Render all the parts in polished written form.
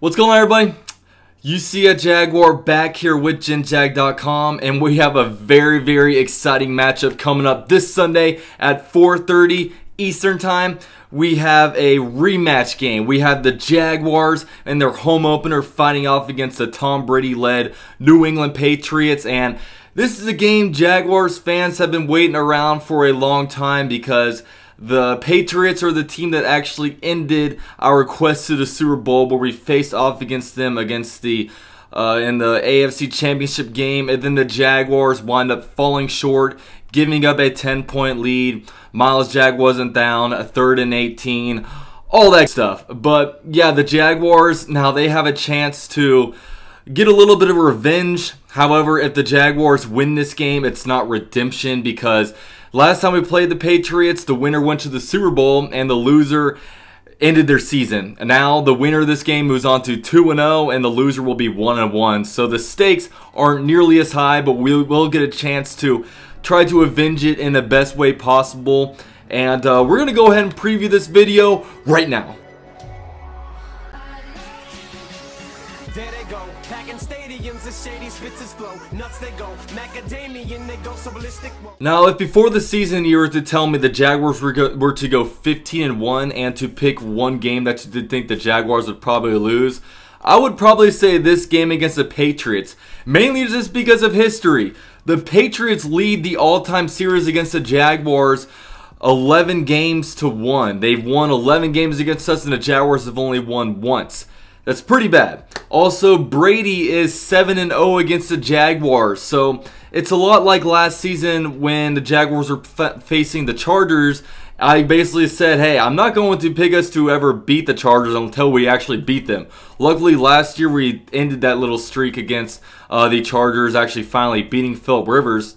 What's going on, everybody? You see a Jaguar back here with GenJag.com, and we have a very exciting matchup coming up this Sunday at 4:30 Eastern Time. We have a rematch game. We have the Jaguars and their home opener fighting off against the Tom Brady-led New England Patriots, and this is a game Jaguars fans have been waiting around for a long time because the Patriots are the team that actually ended our quest to the Super Bowl, where we faced off against them against the in the AFC Championship game, and then the Jaguars wind up falling short, giving up a 10-point lead. Miles Jack wasn't down, a 3rd and 18, all that stuff. But yeah, the Jaguars, now they have a chance to get a little bit of revenge. However, if the Jaguars win this game, it's not redemption, because last time we played the Patriots, the winner went to the Super Bowl and the loser ended their season. And now the winner of this game moves on to 2-0 and the loser will be 1-1. So the stakes aren't nearly as high, but we will get a chance to try to avenge it in the best way possible. And we're going to go ahead and preview this video right now. There they go, packing stadiums, the shady spitzes flow. Nuts they go, macadamian they go, so ballistic. Now, if before the season you were to tell me the Jaguars were to go 15-1 and to pick one game that you did think the Jaguars would probably lose, I would probably say this game against the Patriots, mainly just because of history. The Patriots lead the all-time series against the Jaguars 11 games to 1. They've won 11 games against us, and the Jaguars have only won once. That's pretty bad. Also, Brady is 7-0 against the Jaguars, so it's a lot like last season when the Jaguars were facing the Chargers. I basically said, hey, I'm not going to pick us to ever beat the Chargers until we actually beat them. Luckily, last year we ended that little streak against the Chargers, actually finally beating Phillip Rivers.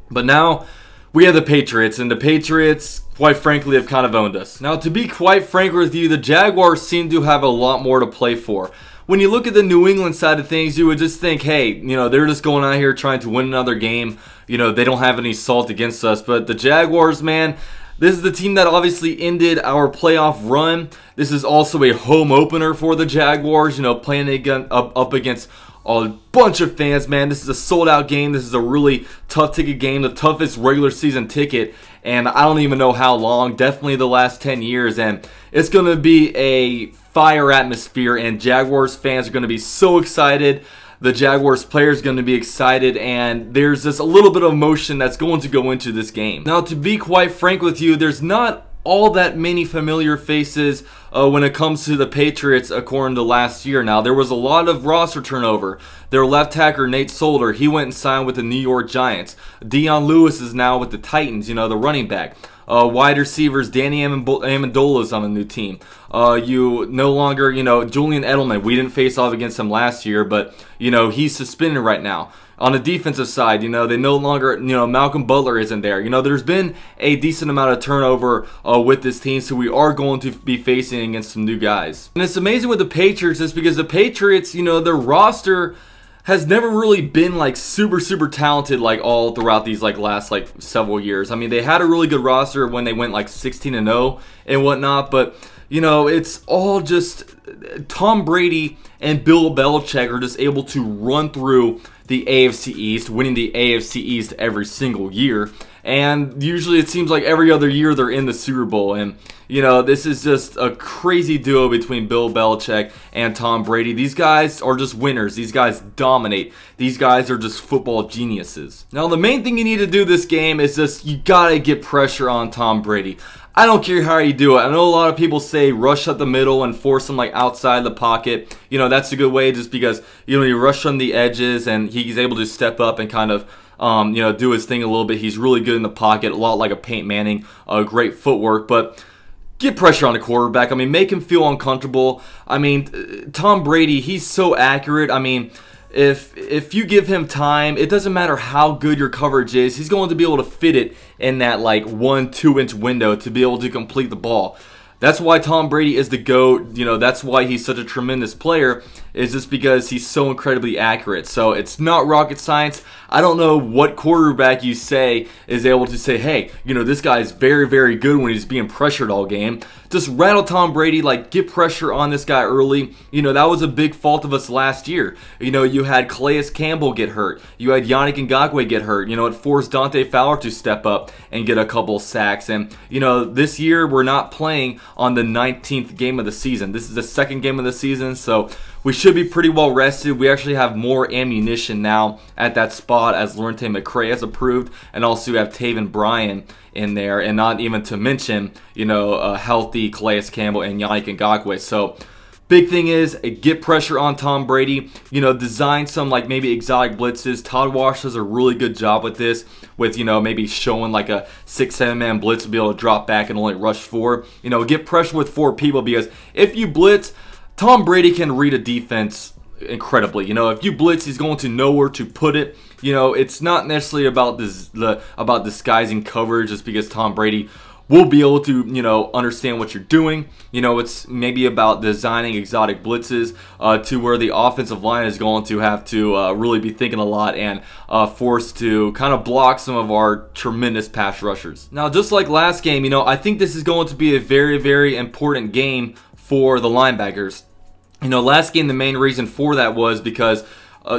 But now we have the Patriots, and the Patriots, quite frankly, have kind of owned us. Now, to be quite frank with you, the Jaguars seem to have a lot more to play for. When you look at the New England side of things, you would just think, hey, you know, they're just going out here trying to win another game. You know, they don't have any salt against us. But the Jaguars, man, this is the team that obviously ended our playoff run. This is also a home opener for the Jaguars, you know, playing again up against a bunch of fans, man. This is a sold-out game. This is a really tough ticket game, the toughest regular season ticket, and I don't even know how long, definitely the last 10 years, and it's going to be a fire atmosphere, and Jaguars fans are going to be so excited. The Jaguars players are going to be excited, and there's just a little bit of emotion that's going to go into this game. Now, to be quite frank with you, there's not all that many familiar faces when it comes to the Patriots according to last year. Now, there was a lot of roster turnover. Their left tackle, Nate Solder, he went and signed with the New York Giants. Dion Lewis is now with the Titans, you know, the running back. Wide receivers, Danny Amendola is on a new team. You no longer, you know, Julian Edelman, we didn't face off against him last year, but, you know, he's suspended right now. On the defensive side, you know, they no longer, you know, Malcolm Butler isn't there. You know, there's been a decent amount of turnover with this team, so we are going to be facing against some new guys. And it's amazing with the Patriots is because the Patriots, you know, their roster has never really been like super talented like all throughout these like last like several years. I mean, they had a really good roster when they went like 16-0 and whatnot, but you know, it's all just Tom Brady and Bill Belichick are just able to run through the AFC East, winning the AFC East every single year. And usually it seems like every other year they're in the Super Bowl. And, you know, this is just a crazy duo between Bill Belichick and Tom Brady. These guys are just winners. These guys dominate. These guys are just football geniuses. Now, the main thing you need to do this game is just you gotta get pressure on Tom Brady. I don't care how you do it. I know a lot of people say rush up the middle and force him like outside the pocket. You know, that's a good way just because, you know, you rush on the edges and he's able to step up and kind of, you know, do his thing a little bit. He's really good in the pocket, a lot like a Peyton Manning, great footwork, but get pressure on the quarterback. I mean, make him feel uncomfortable. I mean, Tom Brady, he's so accurate. I mean, if you give him time, it doesn't matter how good your coverage is, he's going to be able to fit it in that like 1-2 inch window to be able to complete the ball. That's why Tom Brady is the GOAT. You know, that's why he's such a tremendous player, is just because he's so incredibly accurate. So it's not rocket science. I don't know what quarterback you say is able to say, hey, you know, this guy is very, very good when he's being pressured all game. Just rattle Tom Brady, like, get pressure on this guy early. You know, that was a big fault of us last year. You know, you had Calais Campbell get hurt. You had Yannick Ngakoue get hurt. You know, it forced Dante Fowler to step up and get a couple sacks. And, you know, this year we're not playing on the 19th game of the season. This is the second game of the season, so we should be pretty well rested. We actually have more ammunition now at that spot, as Lorente McCray has approved, and also we have Taven Bryan in there, and not even to mention, you know, a healthy Calais Campbell and Yannick Ngakoue. So big thing is, get pressure on Tom Brady. You know, design some, like, maybe exotic blitzes. Todd Wash does a really good job with this, with, you know, maybe showing like a 6-7 man blitz to be able to drop back and only rush 4. You know, get pressure with 4 people, because if you blitz, Tom Brady can read a defense incredibly. You know, if you blitz, he's going to know where to put it. You know, it's not necessarily about about disguising coverage, just because Tom Brady will be able to, you know, understand what you're doing. You know, it's maybe about designing exotic blitzes to where the offensive line is going to have to really be thinking a lot and forced to kind of block some of our tremendous pass rushers. Now, just like last game, you know, I think this is going to be a very, very important game for the linebackers. You know, last game, the main reason for that was because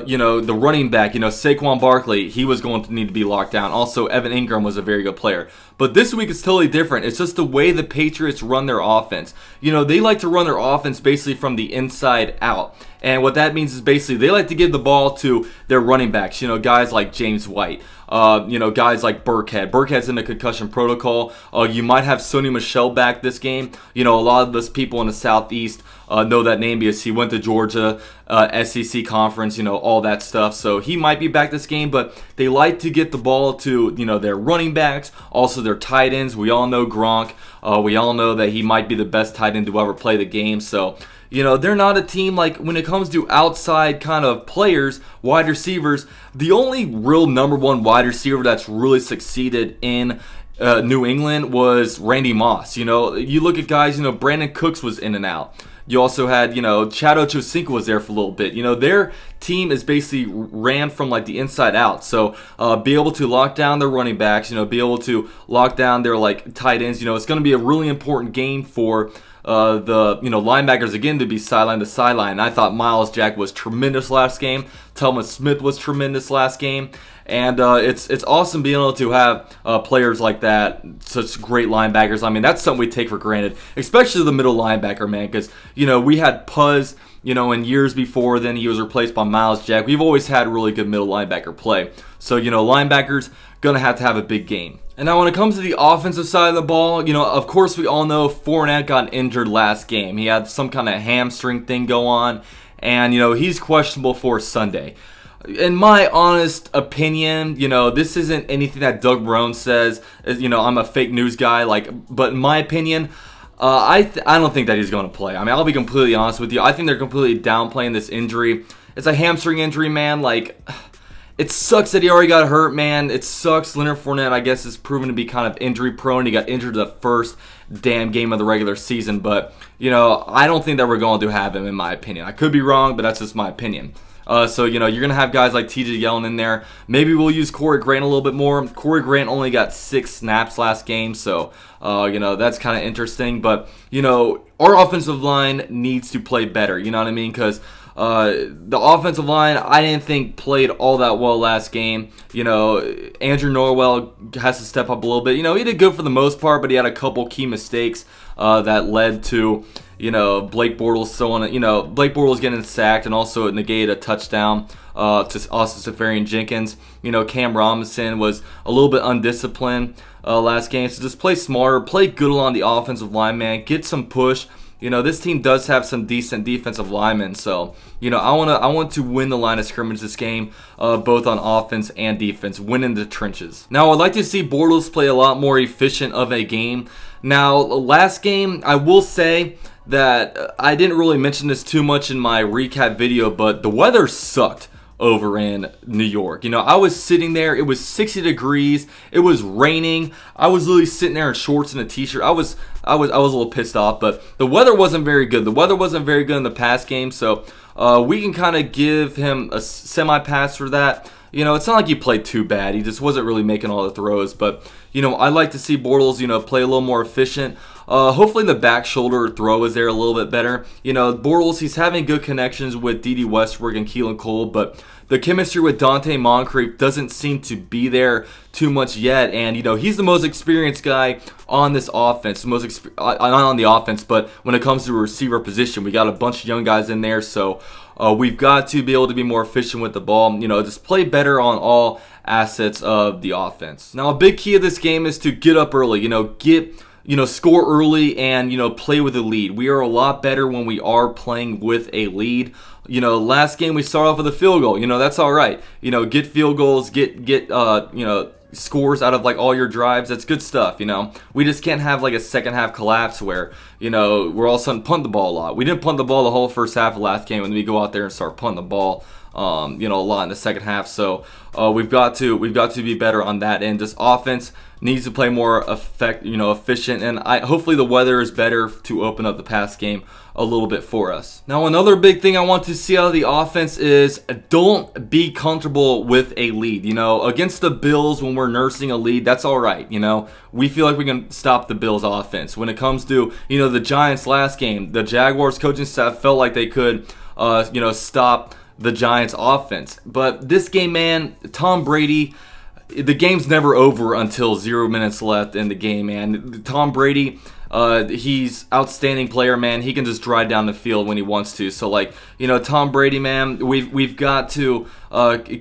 you know, the running back, you know, Saquon Barkley, he was going to need to be locked down. Also, Evan Ingram was a very good player. But this week it's totally different. It's just the way the Patriots run their offense. You know, they like to run their offense basically from the inside out. And what that means is basically they like to give the ball to their running backs. You know, guys like James White. You know, guys like Burkhead. Burkhead's in the concussion protocol. You might have Sony Michel back this game. You know, a lot of us people in the Southeast know that name because he went to Georgia, SEC conference, you know, all that stuff. So he might be back this game, but they like to get the ball to, you know, their running backs, also their tight ends. We all know Gronk. We all know that he might be the best tight end to ever play the game. So, you know, they're not a team, like, when it comes to outside kind of players, wide receivers, the only real #1 wide receiver that's really succeeded in New England was Randy Moss. You know, you look at guys, you know, Brandon Cooks was in and out. You also had, you know, Chad Ochocinco was there for a little bit. You know, their team is basically ran from, like, the inside out. So, be able to lock down their running backs, you know, be able to lock down their, like, tight ends. You know, it's going to be a really important game for the, you know, linebackers, again, to be sideline to sideline. I thought Myles Jack was tremendous last game. Telvin Smith was tremendous last game. And it's awesome being able to have players like that, such great linebackers. I mean, that's something we take for granted, especially the middle linebacker, man, because, you know, we had Puz, you know, in years before then he was replaced by Myles Jack. We've always had really good middle linebacker play. So, you know, linebackers going to have a big game. And now when it comes to the offensive side of the ball, you know, of course we all know Fournette got injured last game. He had some kind of hamstring thing go on, and, you know, he's questionable for Sunday. In my honest opinion, you know, this isn't anything that Doug Marrone says. You know, I'm a fake news guy, like, but in my opinion, I don't think that he's going to play. I mean, I'll be completely honest with you. I think they're completely downplaying this injury. It's a hamstring injury, man. Like, it sucks that he already got hurt, man. It sucks. Leonard Fournette, I guess, is proven to be kind of injury prone. He got injured the first damn game of the regular season, but, you know, I don't think that we're going to have him, in my opinion. I could be wrong, but that's just my opinion. So, you know, you're going to have guys like TJ Yellen in there. Maybe we'll use Corey Grant a little bit more. Corey Grant only got 6 snaps last game, so, you know, that's kind of interesting. But, you know, our offensive line needs to play better, you know what I mean? Because the offensive line, I didn't think played all that well last game. You know, Andrew Norwell has to step up a little bit. You know, he did good for the most part, but he had a couple key mistakes that led to, you know, Blake Bortles Blake Bortles getting sacked, and also it negated a touchdown to Austin Seferian-Jenkins. You know, Cam Robinson was a little bit undisciplined last game, so just play smarter, play good along the offensive line, man. Get some push. You know, this team does have some decent defensive linemen, so, you know, I want to win the line of scrimmage this game, both on offense and defense, win in the trenches. Now, I'd like to see Bortles play a lot more efficient of a game. Now, last game, I will say that I didn't really mention this too much in my recap video, but the weather sucked over in New York. You know, I was sitting there, it was 60 degrees, it was raining, I was literally sitting there in shorts and a t-shirt. I was a little pissed off, but the weather wasn't very good. The weather wasn't very good in the past game, so we can kind of give him a semi-pass for that. You know, it's not like he played too bad. He just wasn't really making all the throws. But, you know, I like to see Bortles, you know, play a little more efficient. Hopefully the back shoulder throw is there a little bit better. You know, Bortles, he's having good connections with D.D. Westbrook and Keelan Cole, but the chemistry with Dante Moncrief doesn't seem to be there too much yet. And, you know, he's the most experienced guy on this offense. Not on the offense, but when it comes to a receiver position, we got a bunch of young guys in there. So we've got to be able to be more efficient with the ball. You know, just play better on all assets of the offense. Now, a big key of this game is to get up early. You know, score early and, you know, play with a lead. We are a lot better when we are playing with a lead. You know, last game we started off with a field goal. You know, that's all right. You know, get field goals, get you know, scores out of like all your drives. That's good stuff. You know, we just can't have like a second half collapse where, you know, we're all of a sudden punt the ball a lot. We didn't punt the ball the whole first half of last game, and we go out there and start punting the ball, you know, a lot in the second half. So we've got to be better on that end. Just offense needs to play more efficient, and hopefully the weather is better to open up the pass game a little bit for us. Now, another big thing I want to see out of the offense is don't be comfortable with a lead. You know, against the Bills when we're nursing a lead, that's all right. You know, we feel like we can stop the Bills offense. When it comes to, you know, the Giants last game, the Jaguars coaching staff felt like they could, you know, stop the Giants offense. But this game, man, Tom Brady, the game's never over until 0 minutes left in the game, man. Tom Brady, he's outstanding player, man. He can just drive down the field when he wants to. So, like, you know, Tom Brady, man, we've got to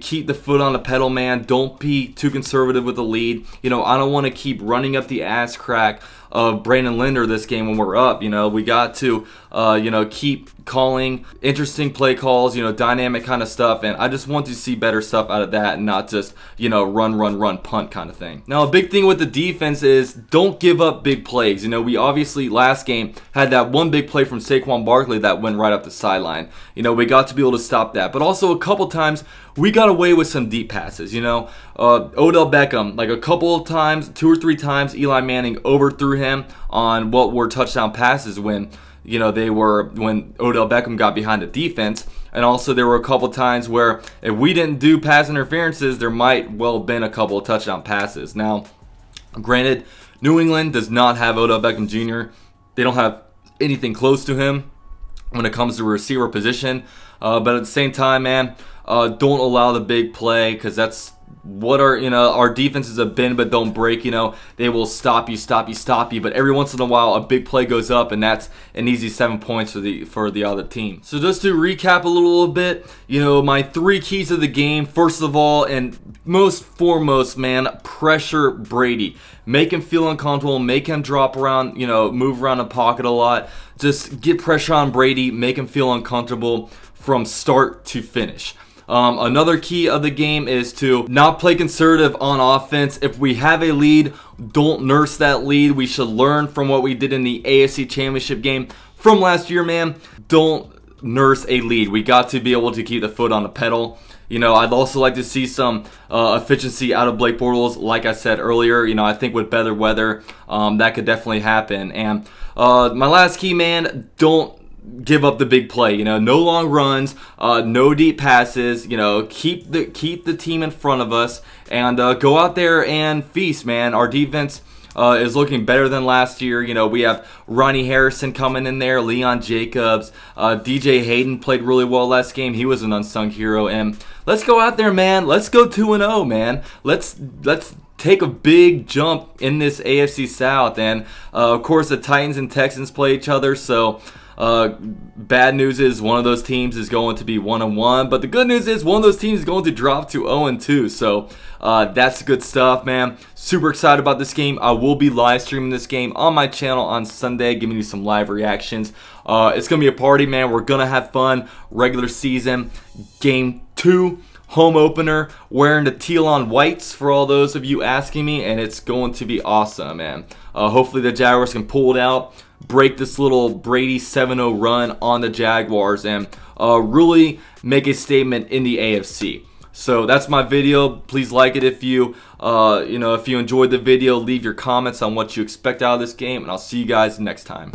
keep the foot on the pedal, man. Don't be too conservative with the lead. You know, I don't want to keep running up the ass crack of Brandon Linder this game when we're up. You know, we got to, you know, keep calling interesting play calls, you know, dynamic kind of stuff, and I just want to see better stuff out of that and not just, you know, run, punt kind of thing. Now, a big thing with the defense is don't give up big plays. You know, we obviously last game had that one big play from Saquon Barkley that went right up the sideline. You know, we got to be able to stop that, but also a couple times we got away with some deep passes. You know, Odell Beckham, like a couple of times, 2 or 3 times, Eli Manning overthrew him on what were touchdown passes when, you know, when Odell Beckham got behind the defense. And also there were a couple times where if we didn't do pass interferences, there might well have been a couple of touchdown passes. Now, granted, New England does not have Odell Beckham Jr. They don't have anything close to him when it comes to receiver position. But at the same time, man, don't allow the big play, because that's what our defenses have been, but don't break. You know, they will stop you, but every once in a while a big play goes up, and that's an easy 7 points for the other team. So just to recap a little bit, you know, my 3 keys of the game: first of all, and most foremost, man, pressure Brady. Make him feel uncomfortable, make him drop around, you know, move around the pocket a lot. Just get pressure on Brady, make him feel uncomfortable from start to finish. Another key of the game is to not play conservative on offense. If we have a lead, don't nurse that lead. We should learn from what we did in the AFC Championship game from last year, man. Don't nurse a lead. We got to be able to keep the foot on the pedal. You know, I'd also like to see some efficiency out of Blake Bortles. Like I said earlier, you know, I think with better weather, that could definitely happen. And my last key, man, don't give up the big play. You know, no long runs, no deep passes. You know, keep the team in front of us, and go out there and feast, man. Our defense is looking better than last year. You know, we have Ronnie Harrison coming in there, Leon Jacobs, DJ Hayden played really well last game. He was an unsung hero, and let's go out there, man. Let's go 2-0, man. Let's take a big jump in this AFC South, and of course the Titans and Texans play each other. So bad news is one of those teams is going to be 1-1, but the good news is one of those teams is going to drop to 0-2. So that's good stuff, man. Super excited about this game. I will be live streaming this game on my channel on Sunday, giving you some live reactions. It's gonna be a party, man. We're gonna have fun. Regular season, game 2, home opener, wearing the teal on whites for all those of you asking me, and it's going to be awesome, man. Hopefully the Jaguars can pull it out. break this little Brady 7-0 run on the Jaguars and really make a statement in the AFC. So that's my video. Please like it if you if you enjoyed the video. Leave your comments on what you expect out of this game, and I'll see you guys next time.